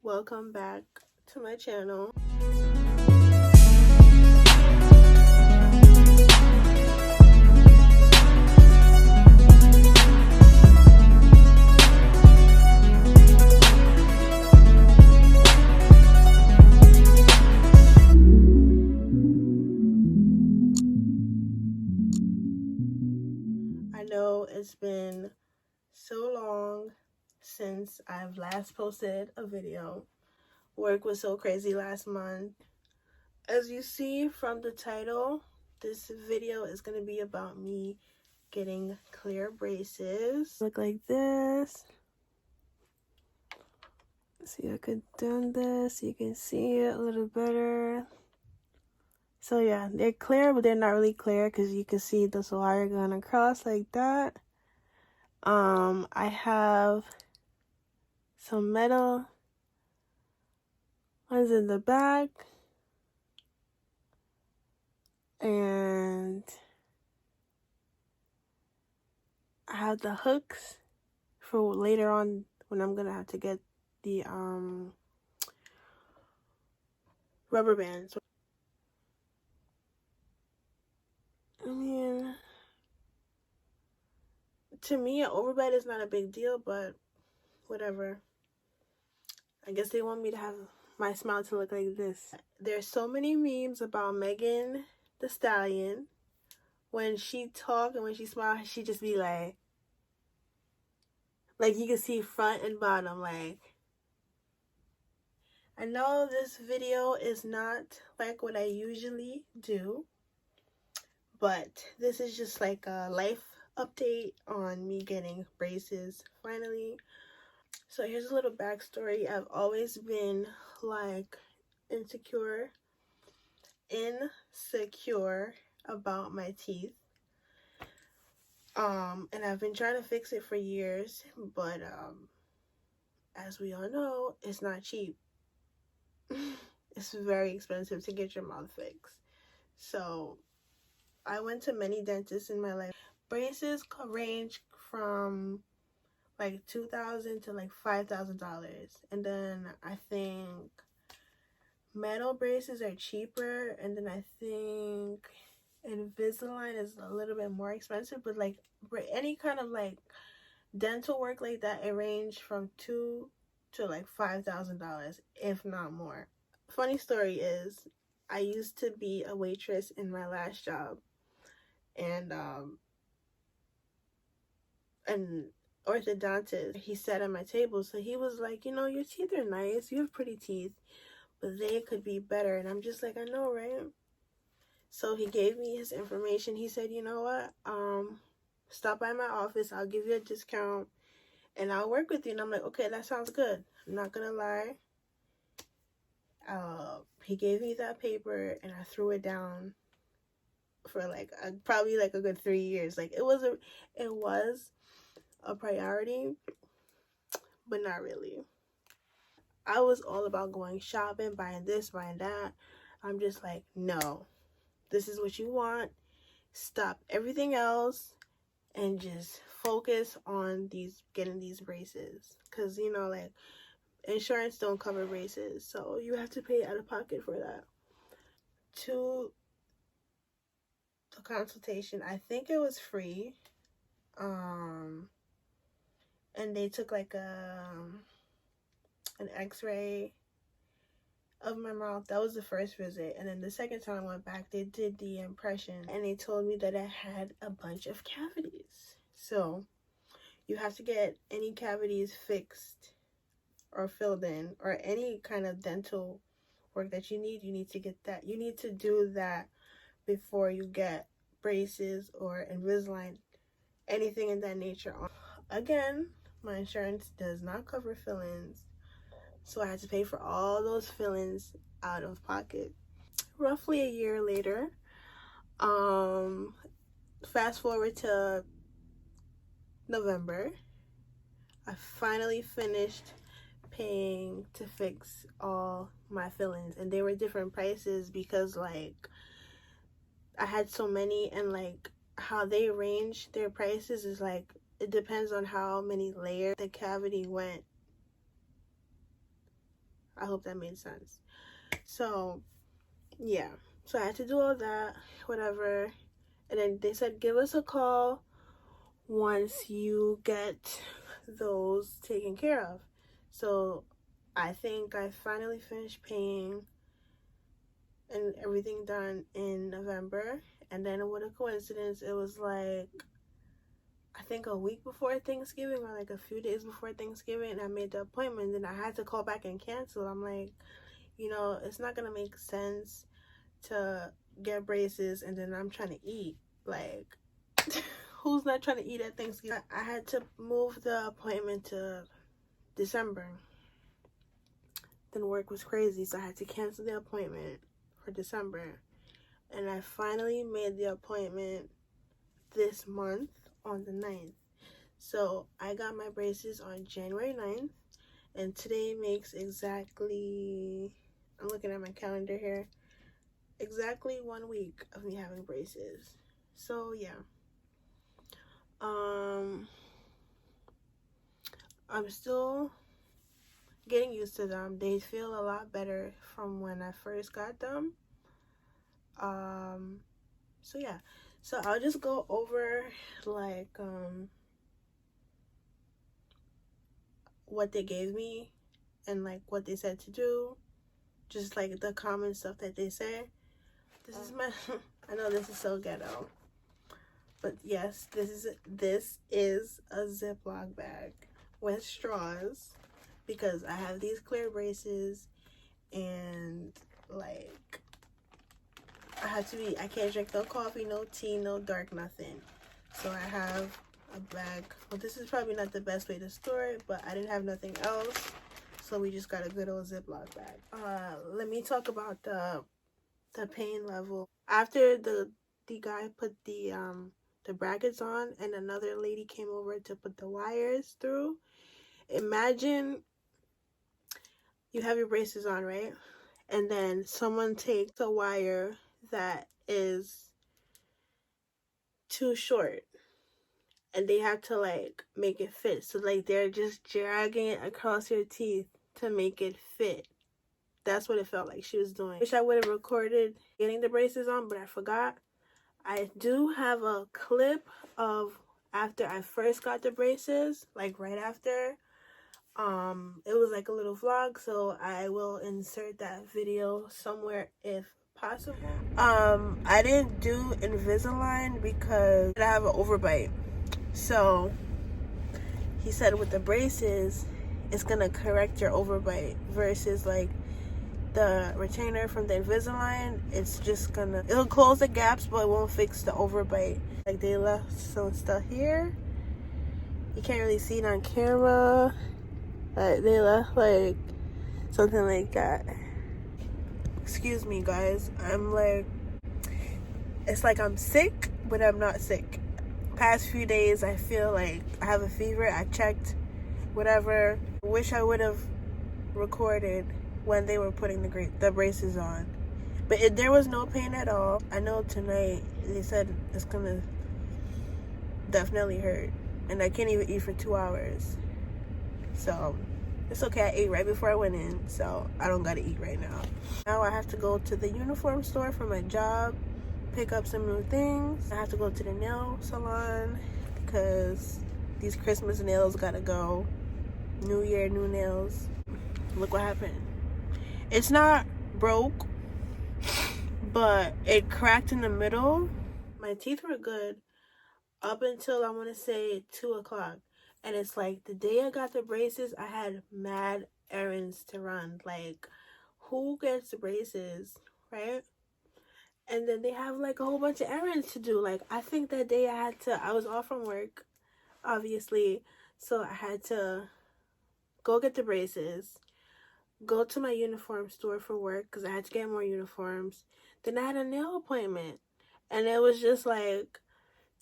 Welcome back to my channel. I know it's been so long since I've last posted a video. Work was so crazy last month. As you see from the title, this video is going to be about me getting clear braces. Look like this. See, I could do this. You can see it a little better. So yeah, they're clear, but they're not really clear because you can see this wire going across like that. I have some metal ones in the back, and I have the hooks for later on when I'm gonna have to get the rubber bands. I mean, to me, an overbite is not a big deal, but whatever. I guess they want me to have my smile to look like this. There's so many memes about Megan Thee Stallion. When she talk and when she smile, she just be like you can see front and bottom. Like, I know this video is not like what I usually do, but this is just like a life update on me getting braces finally. So here's a little backstory. I've always been like insecure about my teeth. And I've been trying to fix it for years, but as we all know, it's not cheap. It's very expensive to get your mouth fixed. So I went to many dentists in my life. Braces range from like $2,000 to like $5,000, and then I think metal braces are cheaper, and then I think Invisalign is a little bit more expensive. But like any kind of like dental work like that, it ranged from $2,000 to like $5,000, if not more. Funny story is, I used to be a waitress in my last job, and an orthodontist, he sat at my table, so he was like, you know, your teeth are nice, you have pretty teeth, but they could be better. And I'm just like, I know, right? So he gave me his information. He said, you know what, stop by my office, I'll give you a discount and I'll work with you. And I'm like, okay, that sounds good. I'm not gonna lie. He gave me that paper and I threw it down for like probably like a good 3 years. Like it was a priority, but not really. I was all about going shopping, buying this, buying that. I'm just like, no, this is what you want. Stop everything else and just focus on getting these braces. Because, you know, like, insurance don't cover braces, so you have to pay out of pocket for that. To the consultation, I think it was free. And they took like an x-ray of my mouth. That was the first visit. And then the second time I went back, they did the impression and they told me that I had a bunch of cavities. So you have to get any cavities fixed or filled in, or any kind of dental work that you need to get that. You need to do that before you get braces or Invisalign, anything in that nature. Again, my insurance does not cover fill-ins, so I had to pay for all those fill-ins out of pocket. Roughly a year later, fast forward to November, I finally finished paying to fix all my fill-ins, and they were different prices because like I had so many, and like how they range their prices is like it depends on how many layers the cavity went I hope that made sense. So yeah, so I had to do all that, whatever, and then they said give us a call once you get those taken care of. So I think I finally finished paying and everything done in November, and then what a coincidence, it was like I think a week before Thanksgiving or like a few days before Thanksgiving, and I made the appointment, and I had to call back and cancel. I'm like, it's not gonna make sense to get braces and then I'm trying to eat. Like, who's not trying to eat at Thanksgiving? I had to move the appointment to December. Then work was crazy, so I had to cancel the appointment for December. And I finally made the appointment this month on the 9th. So I got my braces on January 9th, and today makes exactly, I'm looking at my calendar here, exactly 1 week of me having braces. So yeah, I'm still getting used to them. They feel a lot better from when I first got them. So yeah, so I'll just go over like what they gave me and like what they said to do, just like the common stuff that they say. This is my I know this is so ghetto, but yes, this is a Ziploc bag with straws, because I have these clear braces, and like I can't drink no coffee, no tea, no dark nothing. So I have a bag. Well, this is probably not the best way to store it, but I didn't have nothing else, so we just got a good old Ziploc bag. Let me talk about the pain level. After the guy put the brackets on and another lady came over to put the wires through, imagine you have your braces on, right? And then someone takes a wire that is too short and they have to like make it fit. So like they're just dragging it across your teeth to make it fit. That's what it felt like she was doing. Wish I would have recorded getting the braces on, but I forgot. I do have a clip of after I first got the braces, like right after. It was like a little vlog, so I will insert that video somewhere if possible. I didn't do Invisalign because I have an overbite. So he said with the braces, it's gonna correct your overbite versus like the retainer from the Invisalign. It's just it'll close the gaps, but it won't fix the overbite. Like they left some stuff here. You can't really see it on camera. They left like something like that. Excuse me, guys. I'm like, it's like I'm sick, but I'm not sick. Past few days, I feel like I have a fever. I checked, whatever. Wish I would have recorded when they were putting the braces on, but there was no pain at all. I know tonight they said it's gonna definitely hurt, and I can't even eat for 2 hours. So it's okay. I ate right before I went in, so I don't gotta eat right now. Now I have to go to the uniform store for my job, pick up some new things. I have to go to the nail salon because these Christmas nails gotta go. New year, new nails. Look what happened. It's not broke, but it cracked in the middle. My teeth were good up until I want to say 2 o'clock. And it's like the day I got the braces, I had mad errands to run. Like, who gets braces, right? And then they have like a whole bunch of errands to do. Like, I think that day I was off from work, obviously. So I had to go get the braces, go to my uniform store for work because I had to get more uniforms. Then I had a nail appointment. And it was just like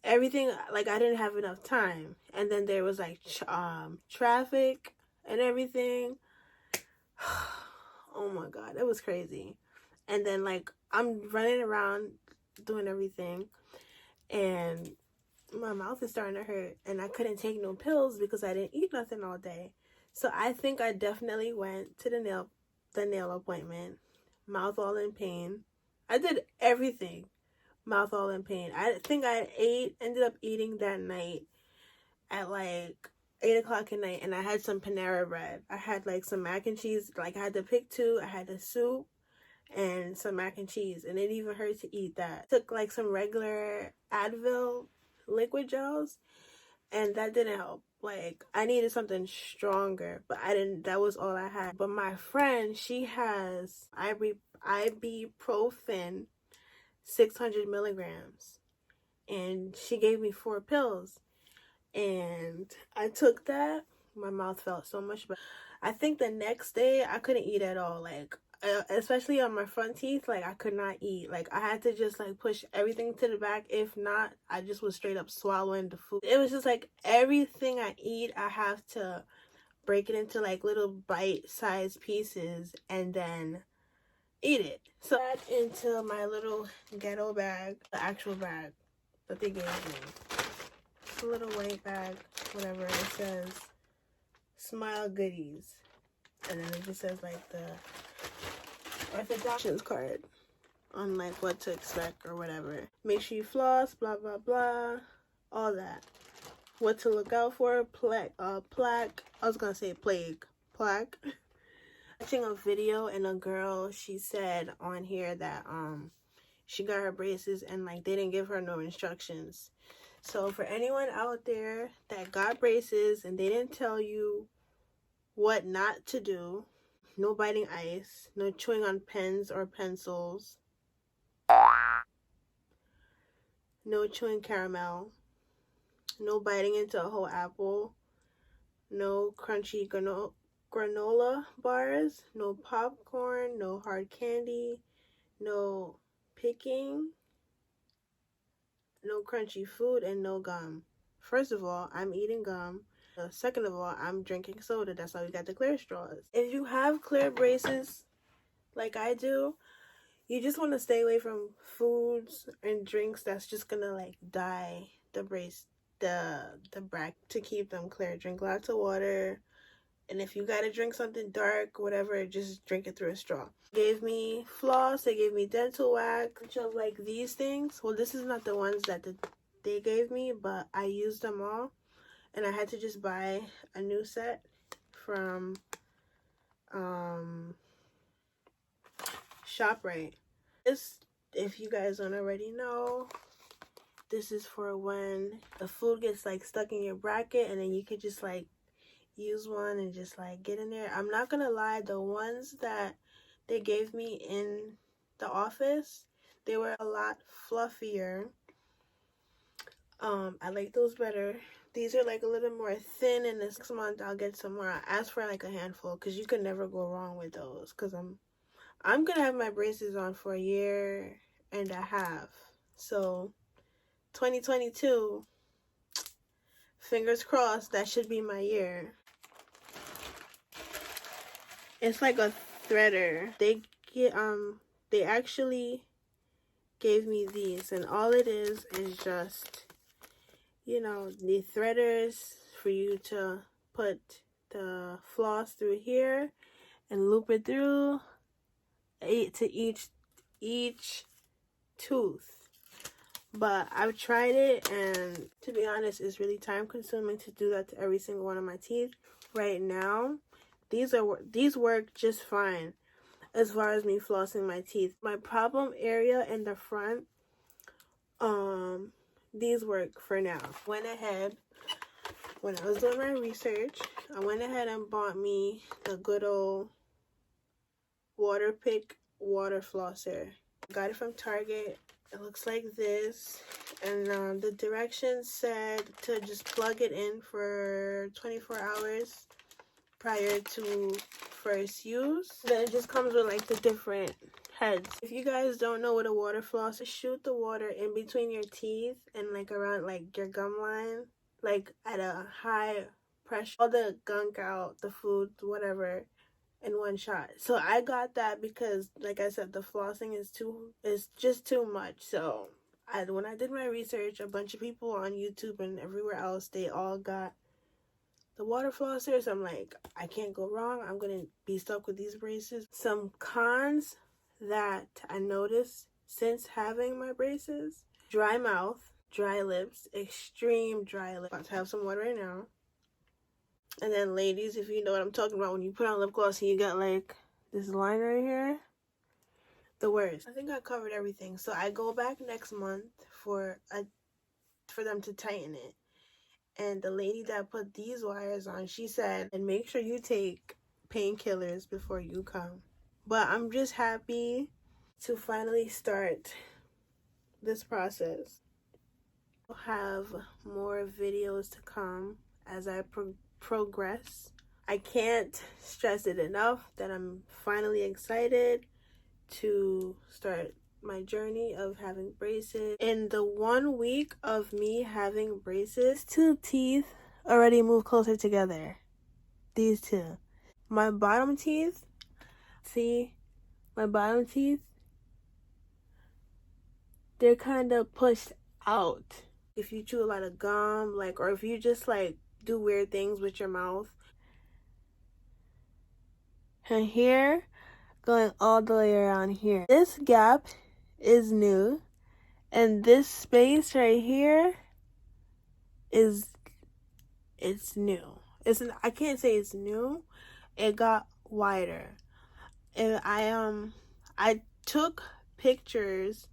everything, like I didn't have enough time. And then there was like traffic and everything. Oh my God, it was crazy. And then like I'm running around doing everything and my mouth is starting to hurt and I couldn't take no pills because I didn't eat nothing all day. So I think I definitely went to the nail the nail appointment, mouth all in pain. I did everything, mouth all in pain. I think I ended up eating that night at like 8 o'clock at night, and I had some Panera bread. I had like some mac and cheese. Like I had to pick two. I had the soup and some mac and cheese, and it even hurt to eat that. Took like some regular Advil liquid gels, and that didn't help. Like I needed something stronger, but I didn't. That was all I had. But my friend, she has ibuprofen 600 milligrams, and she gave me 4 pills, and I took that. My mouth felt so much better. I think the next day I couldn't eat at all. Like especially on my front teeth, like I could not eat. Like I had to just like push everything to the back. If not, I just was straight up swallowing the food. It was just like everything I eat, I have to break it into like little bite-sized pieces and then eat it. So I add into my little ghetto bag, the actual bag that they gave me. It's a little white bag, whatever. It says Smile Goodies, and then it just says like the orthodontics card on like what to expect or whatever. Make sure you floss, blah blah blah, all that. What to look out for, plaque. I was gonna say plaque. Watching a video, and a girl, she said on here that she got her braces and like they didn't give her no instructions. So for anyone out there that got braces and they didn't tell you what not to do, no biting ice, no chewing on pens or pencils, no chewing caramel, no biting into a whole apple, no crunchy granola bars, no popcorn, no hard candy, no picking, no crunchy food, and no gum. First of all, I'm eating gum. Second of all, I'm drinking soda. That's why we got the clear straws. If you have clear braces like I do, you just want to stay away from foods and drinks that's just gonna like dye the brace, the bracket to keep them clear. Drink lots of water, and if you gotta drink something dark, whatever, just drink it through a straw. They gave me floss, they gave me dental wax, which of like these things. Well, this is not the ones that they gave me, but I used them all, and I had to just buy a new set from ShopRite. This, if you guys don't already know, this is for when the food gets like stuck in your bracket, and then you could just like use one and just like get in there. I'm not gonna lie, the ones that they gave me in the office, they were a lot fluffier. I like those better. These are like a little more thin, and this next month I'll get some more. I asked for like a handful because you could never go wrong with those, because I'm gonna have my braces on for 1.5 years. So 2022, fingers crossed, that should be my year. It's like a threader. They actually gave me these, and all it is just, you know, the threaders for you to put the floss through here and loop it through to each tooth. But I've tried it, and to be honest, it's really time consuming to do that to every single one of my teeth. Right now, these work just fine as far as me flossing my teeth. My problem area in the front, these work for now. When I was doing my research, I went ahead and bought me the good old Waterpik water flosser. I got it from Target. It looks like this, and the directions said to just plug it in for 24 hours prior to first use. Then it just comes with like the different heads. If you guys don't know what a water floss is, shoot the water in between your teeth and like around like your gum line, like at a high pressure. All the gunk out, the food, whatever, in one shot. So I got that because, like I said, the flossing is just too much. So when I did my research, a bunch of people on YouTube and everywhere else, they all got the water flossers. I'm like, I can't go wrong. I'm gonna be stuck with these braces. Some cons that I noticed since having my braces: dry mouth, dry lips, extreme dry lips. About to have some water right now. And then ladies, if you know what I'm talking about, when you put on lip gloss and you got like this line right here, the worst. I think I covered everything. So I go back next month for them to tighten it. And the lady that put these wires on, she said, and make sure you take painkillers before you come. But I'm just happy to finally start this process. I'll have more videos to come as I progress. I can't stress it enough that I'm finally excited to start my journey of having braces. In the 1 week of me having braces, 2 teeth already move closer together. These two. My bottom teeth, see, my bottom teeth, they're kind of pushed out. If you chew a lot of gum, like, or if you just like do weird things with your mouth. And here, going all the way around here. This gap is new, and this space right here it's new. I can't say it's new. It got wider. And I took pictures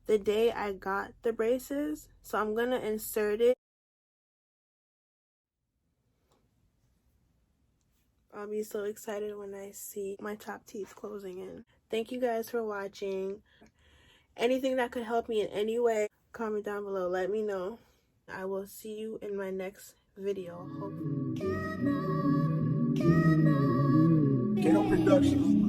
the day I got the braces, so I'm gonna insert it. I'll be so excited when I see my top teeth closing in. Thank you guys for watching. Anything that could help me in any way, comment down below. Let me know. I will see you in my next video. Get no Productions.